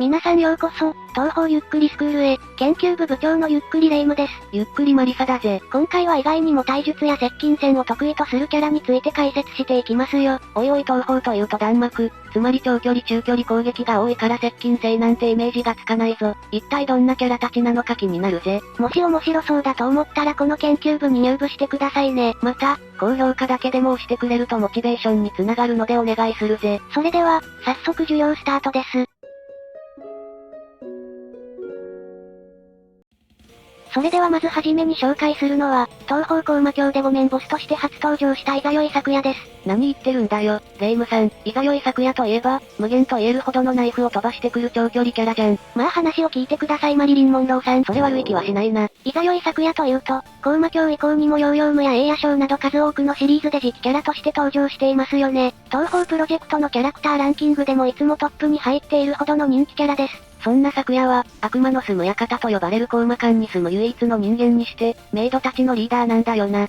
皆さんようこそ、東方ゆっくりスクールへ、研究部部長のゆっくりレ夢ムです。ゆっくりマリサだぜ。今回は意外にも体術や接近戦を得意とするキャラについて解説していきますよ。おいおい東方というと弾幕、つまり長距離中距離攻撃が多いから接近性なんてイメージがつかないぞ。一体どんなキャラたちなのか気になるぜ。もし面白そうだと思ったらこの研究部に入部してくださいね。また、高評価だけでも押してくれるとモチベーションにつながるのでお願いするぜ。それでは、早速授業スタートです。それではまずはじめに紹介するのは、東方高魔教で5面ボスとして初登場したいざよい咲夜です。何言ってるんだよ、レイムさん。いざよい咲夜といえば、無限と言えるほどのナイフを飛ばしてくる長距離キャラじゃん。まあ話を聞いてくださいマリリン・モンローさん。それ悪い気はしないな。いざよい咲夜というと、高魔教以降にもヨーヨームやエイヤショーなど数多くのシリーズで次期キャラとして登場していますよね。東方プロジェクトのキャラクターランキングでもいつもトップに入っているほどの人気キャラです。そんな咲夜は、悪魔の住む館と呼ばれる高魔館に住む唯一の人間にして、メイドたちのリーダーなんだよな。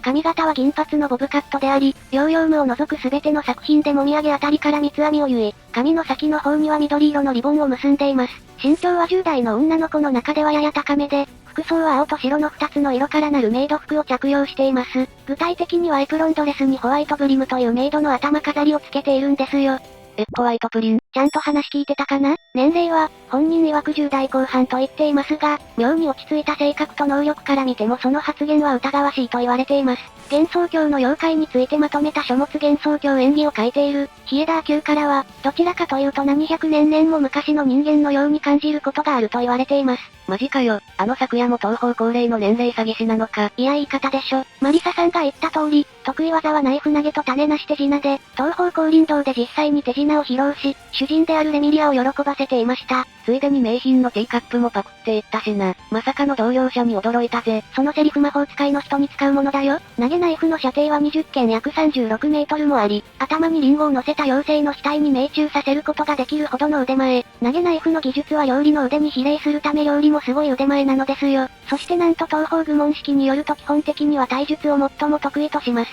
髪型は銀髪のボブカットであり、ヨーヨームを除くすべての作品でもみあげあたりから三つ編みを結い、髪の先の方には緑色のリボンを結んでいます。身長は10代の女の子の中ではやや高めで、服装は青と白の2つの色からなるメイド服を着用しています。具体的にはエプロンドレスにホワイトブリムというメイドの頭飾りをつけているんですよ。ホワイトプリン。ちゃんと話聞いてたかな？年齢は、本人曰く10代後半と言っていますが、妙に落ち着いた性格と能力から見てもその発言は疑わしいと言われています。幻想郷の妖怪についてまとめた書物幻想郷演技を書いている、ヒエダー級からは、どちらかというと何百年も昔の人間のように感じることがあると言われています。マジかよ、咲夜も東方恒例の年齢詐欺師なのか。いや言い方でしょ。マリサさんが言った通り、得意技はナイフ投げと種なし手品で、東方降臨道で実際に手品を披露し、主人であるレミリアを喜ばせていました。ついでに名品のティーカップもパクっていったしな。まさかの同僚者に驚いたぜ。そのセリフ魔法使いの人に使うものだよ。投げナイフの射程は20剣約36メートルもあり、頭にリンゴを乗せた妖精の額に命中させることができるほどの腕前。投げナイフの技術は料理の腕に比例するため料理もすごい腕前なのですよ。そしてなんと東方愚問式によると基本的には体術を最も得意とします。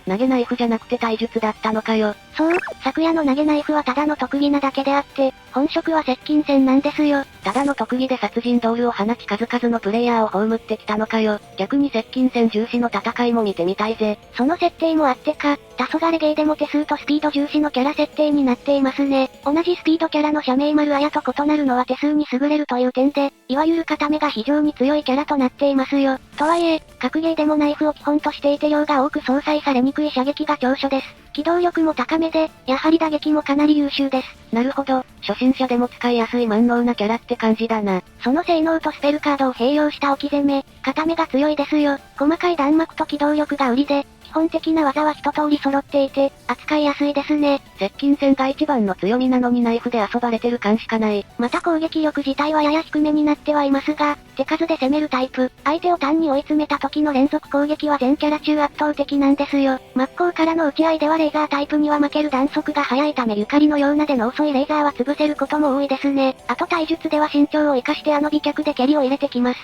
投げナイフじゃなくて体術だったのかよ。そう、昨夜の投げナイフはただの特技なだけであって、本職は接近戦なんですよ。ただの特技で殺人ドールを放ち数々のプレイヤーを葬ってきたのかよ。逆に接近戦重視の戦いも見てみたいぜ。その設定もあってか、黄昏ゲーでも手数とスピード重視のキャラ設定になっていますね。同じスピードキャラの社名丸綾と異なるのは手数に優れるという点で、いわゆる片目が非常に強いキャラとなっていますよ。とはいえ、格ゲーでもナイフを基本としていて量が多く相殺されにくい射撃が長所です。機動力も高めで、やはり打撃もかなり優秀です。なるほど、初心者でも使いやすい万能なキャラって感じだな。その性能とスペルカードを併用した置き攻め、片目が強いですよ。細かい弾幕と機動力が売りで、基本的な技は一通り揃っていて、扱いやすいですね。接近戦が一番の強みなのにナイフで遊ばれてる感しかない。また攻撃力自体はやや低めになってはいますが、手数で攻めるタイプ。相手を単に追い詰めた時の連続攻撃は全キャラ中圧倒的なんですよ。真っ向からの打ち合いではレーザータイプには負ける弾速が速いためゆかりのようなでの遅いレーザーは潰せることも多いですね。あと体術では身長を生かして美脚で蹴りを入れてきます。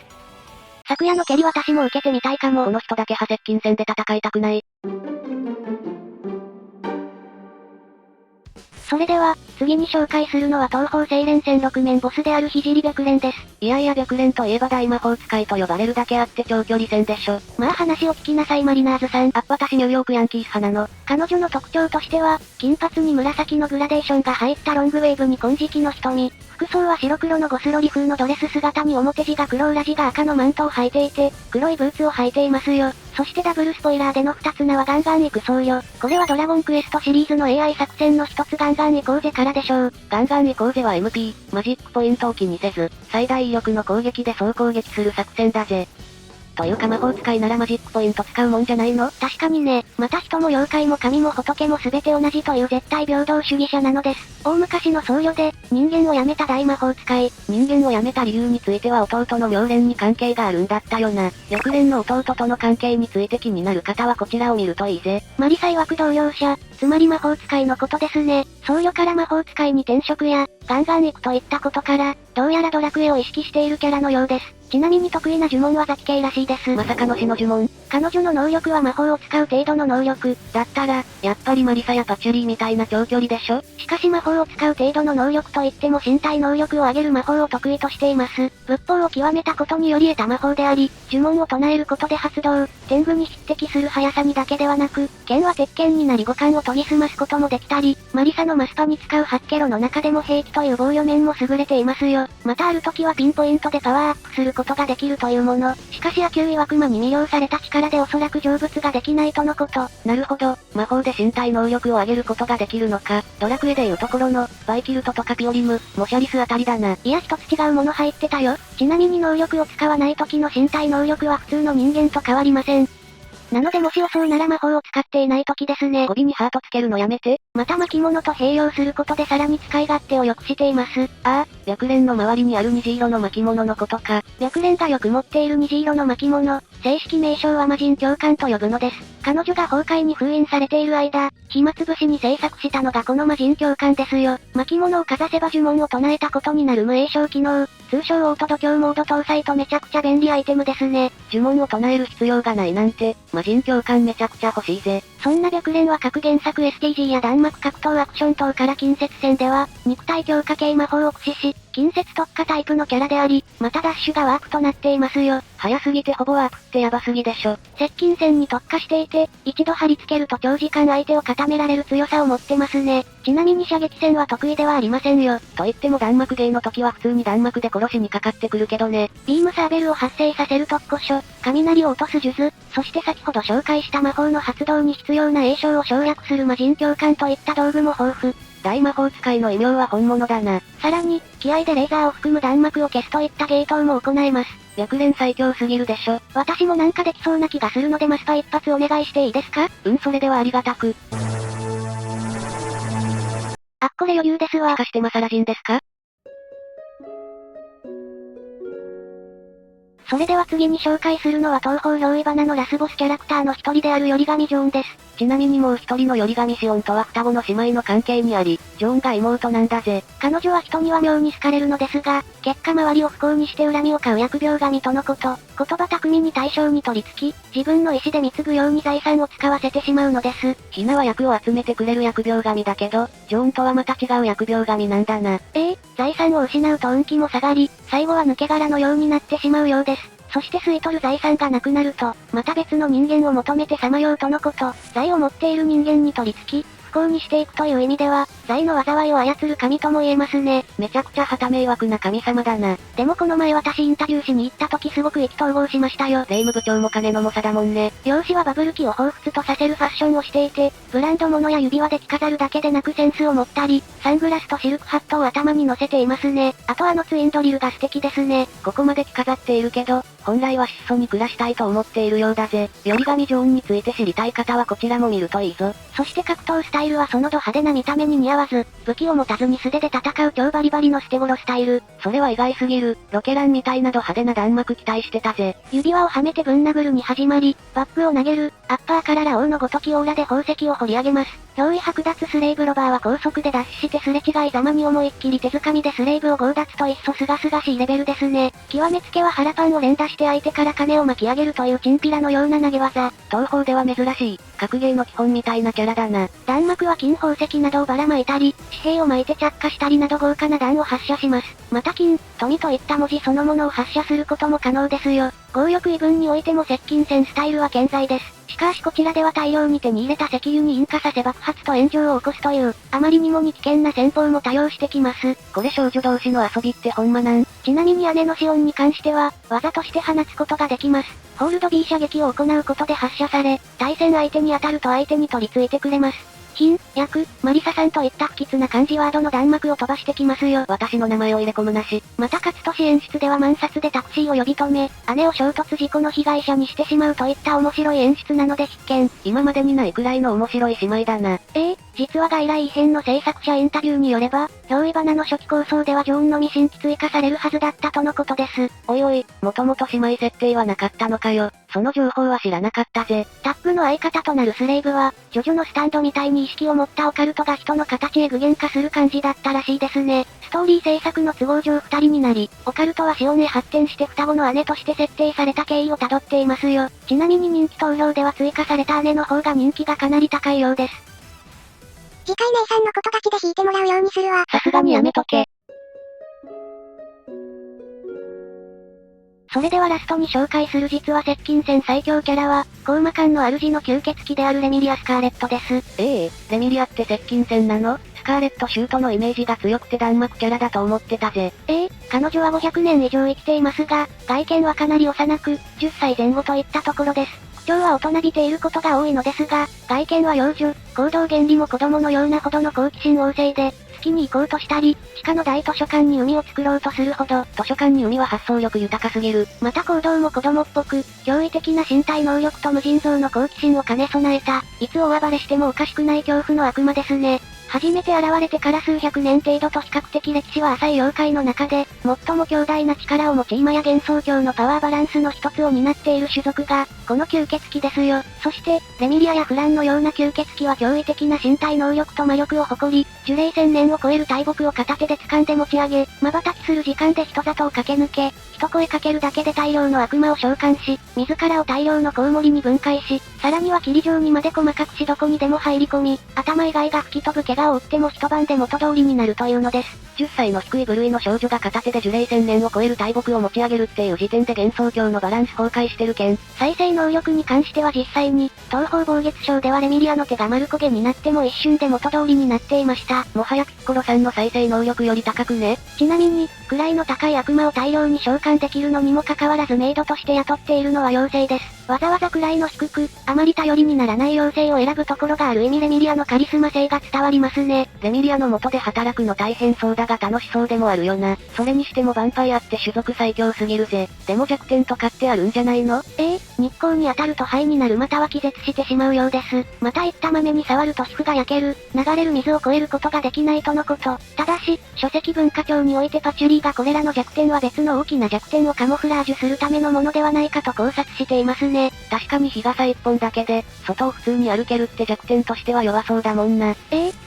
昨夜の蹴り私も受けてみたいかも。この人だけ派接近戦で戦いたくない。それでは、次に紹介するのは東方精錬戦6面ボスである聖白蓮です。いやいや白蓮といえば大魔法使いと呼ばれるだけあって長距離戦でしょ。まあ話を聞きなさいマリナーズさん。私ニューヨークヤンキース派なの。彼女の特徴としては、金髪に紫のグラデーションが入ったロングウェーブに金色の瞳。服装は白黒のゴスロリ風のドレス姿に表地が黒裏地が赤のマントを履いていて、黒いブーツを履いていますよ。そしてダブルスポイラーでの2つ名はガンガン行くそうよ。これはドラゴンクエストシリーズの AI 作戦の一つガンガン行こうぜからでしょう。ガンガン行こうぜは MP、マジックポイントを気にせず、最大威力の攻撃で総攻撃する作戦だぜ。というか魔法使いならマジックポイント使うもんじゃないの？確かにね。また人も妖怪も神も仏も全て同じという絶対平等主義者なのです。大昔の僧侶で、人間を辞めた大魔法使い。人間を辞めた理由については弟の妙蓮に関係があるんだったよな。緑蓮の弟との関係について気になる方はこちらを見るといいぜ。マリサ曰く同僚者、つまり魔法使いのことですね。僧侶から魔法使いに転職や、ガンガン行くといったことから、どうやらドラクエを意識しているキャラのようです。ちなみに得意な呪文はザキ系らしいです。まさかの死の呪文。彼女の能力は魔法を使う程度の能力。だったら、やっぱりマリサやパチュリーみたいな長距離でしょ？しかし魔法を使う程度の能力といっても身体能力を上げる魔法を得意としています。仏法を極めたことにより得た魔法であり、呪文を唱えることで発動、天狗に匹敵する速さにだけではなく、剣は鉄拳になり五感を研ぎ澄ますこともできたり、マリサのマスパに使うハッケロの中でも兵器という防御面も優れていますよ。またある時はピンポイントでパワーアップすることができるというもの。しかし野球曰く魔に魅了された力でおそらく成仏ができないとのこと。なるほど、魔法で身体能力を上げることができるのか。ドラクエでいうところの、バイキルトとかピオリム、モシャリスあたりだな。いや一つ違うもの入ってたよ。ちなみに能力を使わない時の身体能力は普通の人間と変わりません。なのでもし予想なら魔法を使っていない時ですね。語尾にハートつけるのやめて。また巻物と併用することでさらに使い勝手を良くしています。ああ、白蓮の周りにある虹色の巻物のことか。白蓮がよく持っている虹色の巻物、正式名称は魔人教官と呼ぶのです。彼女が崩壊に封印されている間、暇つぶしに制作したのがこの魔人教官ですよ。巻物をかざせば呪文を唱えたことになる無影響機能、通称オート度胸モード搭載とめちゃくちゃ便利アイテムですね。呪文を唱える必要がないなんて、魔人教官めちゃくちゃ欲しいぜ。そんな白蓮は各原作 STG や弾幕格闘アクション等から近接戦では、肉体強化系魔法を駆使し、近接特化タイプのキャラであり、またダッシュがワークとなっていますよ。早すぎてほぼワークってヤバすぎでしょ。接近戦に特化していて、一度貼り付けると長時間相手を固められる強さを持ってますね。ちなみに射撃戦は得意ではありませんよ。と言っても弾幕ゲーの時は普通に弾幕で殺しにかかってくるけどね。ビームサーベルを発生させる特攻書、雷を落とす数珠、そして先ほど紹介した魔法の発動に必要な栄称を省略する魔人教官といった道具も豊富。大魔法使いの異名は本物だな。さらに、気合でレーザーを含む弾幕を消すといった芸当も行えます。白蓮最強すぎるでしょ。私もなんかできそうな気がするのでマスパ一発お願いしていいですか？それではありがたく。あっこれ余裕ですわ。しかしてマサラ人ですか？それでは次に紹介するのは東方憑依花のラスボスキャラクターの一人である頼神ジョーンです。ちなみにもう一人の頼神シオンとは双子の姉妹の関係にあり、ジョーンが妹なんだぜ。彼女は人には妙に好かれるのですが、結果周りを不幸にして恨みを買う疫病神とのこと。言葉巧みに対象に取り付き、自分の意思で貢ぐように財産を使わせてしまうのです。ヒナは役を集めてくれる疫病神だけど、ジョーンとはまた違う疫病神なんだな。財産を失うと運気も下がり、最後は抜け殻のようになってしまうようです。そして吸い取る財産がなくなると、また別の人間を求めてさまようとのこと。財を持っている人間に取り付き、不幸にしていくという意味では、財の災いを操る神とも言えますね。めちゃくちゃ旗迷惑な神様だな。でもこの前私インタビューしに行った時すごく意気投合しましたよ。霊務部長も金の猛者だもんね。容姿はバブル期を彷彿とさせるファッションをしていて、ブランド物や指輪で着飾るだけでなくセンスを持ったり、サングラスとシルクハットを頭に乗せていますね。あとツインドリルが素敵ですね。ここまで着飾っているけど、本来は質素に暮らしたいと思っているようだぜ。頼神ジョーンについて知りたい方はこちらも見るといいぞ。そして格闘スタイルはそのド派手な見た目に似合わず、武器を持たずに素手で戦う超バリバリの捨て頃スタイル。それは意外すぎる。ロケランみたいなド派手な弾幕期待してたぜ。指輪をはめてぶん殴るに始まり、バックを投げる、アッパーからラオウのごときオーラで宝石を掘り上げます。憑依剥奪スレイブロバーは高速でダッシュしてすれ違いざまに思いっきり手掴みでスレイブを強奪といっそすがすがしいレベルですね。極めつけは腹パンを連打して相手から金を巻き上げるというチンピラのような投げ技。東方では珍しい、格ゲーの基本みたいなキャラだな。弾幕は金宝石などをばらまいたり、紙幣を巻いて着火したりなど豪華な弾を発射します。また金、富といった文字そのものを発射することも可能ですよ。強力異分においても接近戦スタイルは健在です。しかしこちらでは大量に手に入れた石油に引火させ爆発と炎上を起こすという、あまりにもに危険な戦法も多用してきます。これ少女同士の遊びってほんまなん？ちなみに姉のシオンに関しては、技として放つことができます。ホールド B 射撃を行うことで発射され、対戦相手に当たると相手に取り付いてくれます。貧、薬、マリサさんといった不吉な漢字ワードの弾幕を飛ばしてきますよ。私の名前を入れ込むなし。また勝利演出では満札でタクシーを呼び止め、姉を衝突事故の被害者にしてしまうといった面白い演出なので必見。今までにないくらいの面白い姉妹だな。実は外来異変の制作者インタビューによれば、憑依花の初期構想ではジョーンのみ新規追加されるはずだったとのことです。おいおい、もともと姉妹設定はなかったのかよ。その情報は知らなかったぜ。タップの相方となるスレイブは、ジョジョのスタンドみたいに意識を持ったオカルトが人の形へ具現化する感じだったらしいですね。ストーリー制作の都合上二人になり、オカルトはシオンへ発展して双子の姉として設定された経緯をたどっていますよ。ちなみに人気投票では追加された姉の方が人気がかなり高いようです。次回姉さんのことガチで弾いてもらうようにするわ。さすがにやめとけ。それではラストに紹介する実は接近戦最強キャラは、コウマ館の主の吸血鬼であるレミリア・スカーレットです。レミリアって接近戦なの？スカーレットシュートのイメージが強くて弾幕キャラだと思ってたぜ。彼女は500年以上生きていますが、外見はかなり幼く、10歳前後といったところです。口調は大人びていることが多いのですが、外見は幼女、行動原理も子供のようなほどの好奇心旺盛で、月に行こうとしたり、地下の大図書館に海を作ろうとするほど、図書館に海は発想力豊かすぎる。また行動も子供っぽく、驚異的な身体能力と無尽蔵の好奇心を兼ね備えた、いつ大暴れしてもおかしくない恐怖の悪魔ですね。初めて現れてから数百年程度と比較的歴史は浅い妖怪の中で、最も強大な力を持ち今や幻想郷のパワーバランスの一つを担っている種族が、この吸血鬼ですよ。そして、レミリアやフランのような吸血鬼は驚異的な身体能力と魔力を誇り、樹齢1000年を超える大木を片手で掴んで持ち上げ、瞬きする時間で人里を駆け抜け、一声かけるだけで大量の悪魔を召喚し、自らを大量のコウモリに分解し、さらには霧状にまで細かくしどこにでも入り込み、頭以外が吹き飛ぶ怪我を負っても一晩で元通りになるというのです。10歳の低い部類の少女が片手で樹齢1000年を超える大木を持ち上げるっていう時点で幻想郷のバランス崩壊してるけん。再生能力に関しては実際に、東方暴月症ではレミリアの手が丸焦げになっても一瞬で元通りになっていました。もはやピッコロさんの再生能力より高くね？ちなみに、位の高い悪魔を大量に召喚できるのにもかかわらずメイドとして雇っているのは妖精です。わざわざ位の低く、あまり頼りにならない妖精を選ぶところがある意味レミリアのカリスマ性が伝わりますね。レミリアの元で働くの大変そうだが楽しそうでもあるよな。それにしてもヴァンパイアって種族最強すぎるぜ。でも弱点とかってあるんじゃないの？日光に当たると灰になるまたは気絶してしまうようです。またいった豆に触ると皮膚が焼ける、流れる水を超えることができないとのこと。ただし、書籍文化庁においてパチュリーがこれらの弱点は別の大きな弱点をカモフラージュするためのものではないかと考察していますね。確かに日傘一本だけで、外を普通に歩けるって弱点としては弱そうだもんな。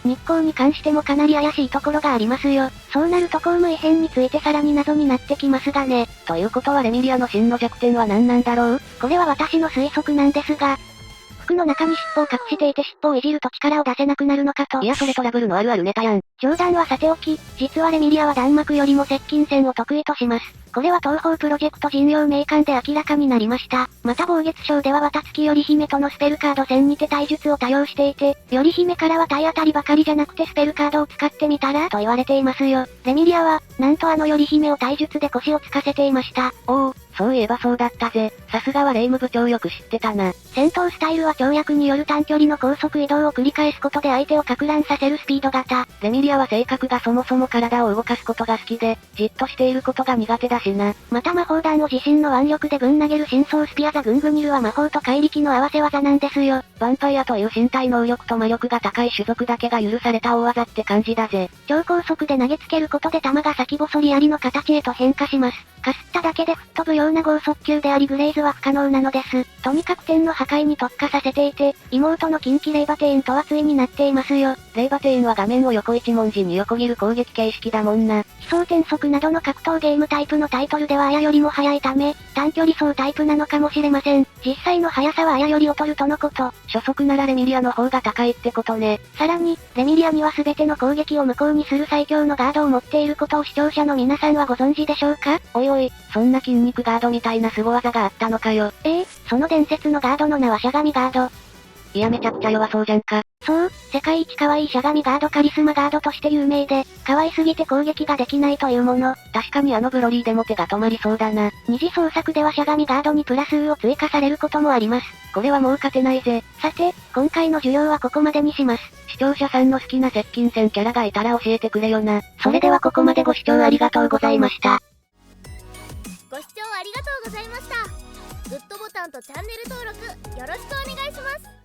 日光に関してもかなり怪しいところがありますよ。そうなると公務異変についてさらに謎になってきますがね。ということはレミリアの真の弱点は何なんだろう？これは私の推測なんですが、服の中に尻尾を隠していて尻尾をいじると力を出せなくなるのかと。いやそれトラブルのあるあるネタやん。冗談はさておき、実はレミリアは弾幕よりも接近戦を得意とします。これは東方プロジェクト人用名鑑で明らかになりました。また暴月賞では綿月頼姫とのスペルカード戦にて体術を多用していて、頼姫からは体当たりばかりじゃなくてスペルカードを使ってみたらと言われていますよ。レミリアは、なんと頼姫を体術で腰をつかせていました。そういえばそうだったぜ。さすがはレイム部長よく知ってたな。戦闘スタイルは跳躍による短距離の高速移動を繰り返すことで相手を撹乱させるスピード型。レミリアは性格がそもそも体を動かすことが好きで、じっとしていることが苦手だしな。また魔法弾を自身の腕力でぶん投げる真相スピアザグングニルは魔法と怪力の合わせ技なんですよ。ヴァンパイアという身体能力と魔力が高い種族だけが許された大技って感じだぜ。超高速で投げつけることで弾が先細り槍の形へと変化します。かすっただけで吹っ飛ぶような剛速球でありグレイズは不可能なのです。とにかく点の破壊に特化させていて、妹の近畿レイバテインとは対になっていますよ。レイバテインは画面を横一文字に横切る攻撃形式だもんな。奇想転速などの格闘ゲームタイプのタイトルではあやよりも速いため、短距離走タイプなのかもしれません。実際の速さはあやより劣るとのこと。初速ならレミリアの方が高いってことね。さらに、レミリアには全ての攻撃を無効にする最強のガードを持っていることを視聴者の皆さんはご存知でしょうか？おいおい、そんな筋肉ガードみたいな凄技があったのかよ。その伝説のガードの名はしゃがみガード。いやめちゃくちゃ弱そうじゃんか。そう、世界一可愛いしゃがみガードカリスマガードとして有名で、可愛すぎて攻撃ができないというもの。確かにあのブロリーでも手が止まりそうだな。二次創作ではしゃがみガードにプラスを追加されることもあります。これはもう勝てないぜ。さて、今回の授業はここまでにします。視聴者さんの好きな接近戦キャラがいたら教えてくれよな。それではここまでご視聴ありがとうございました。ご視聴ありがとうございました。グッドボタンとチャンネル登録よろしくお願いします。